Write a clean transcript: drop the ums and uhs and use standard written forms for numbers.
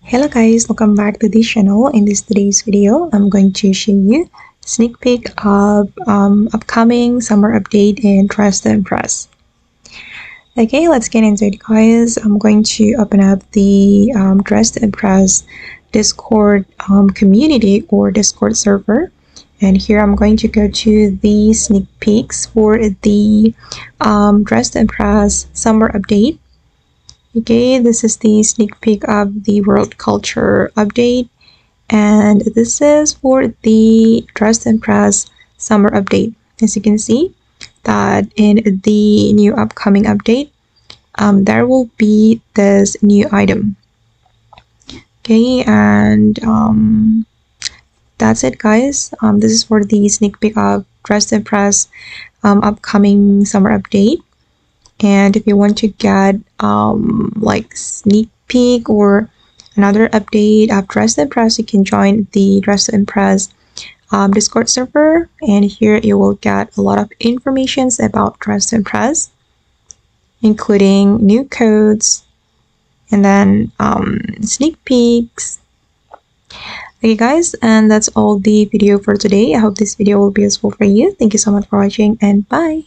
Hello guys, welcome back to this channel. In today's video, I'm going to show you sneak peek of upcoming summer update in Dress to Impress. Okay, let's get into it guys. I'm going to open up the Dress to Impress Discord community or Discord server. And here I'm going to go to the sneak peeks for the Dress to Impress summer update. Okay, this is the sneak peek of the world culture update, and this is for the Dress to Impress summer update. As you can see that in the new upcoming update, there will be this new item. Okay, and that's it guys. This is for the sneak peek of Dress to Impress upcoming summer update. And if you want to get like sneak peek or another update of Dress to Impress, you can join the Dress to Impress Discord server, and here you will get a lot of information about Dress to Impress, including new codes and then sneak peeks. Okay guys, and that's all the video for today. I hope this video will be useful for you. Thank you so much for watching, and bye.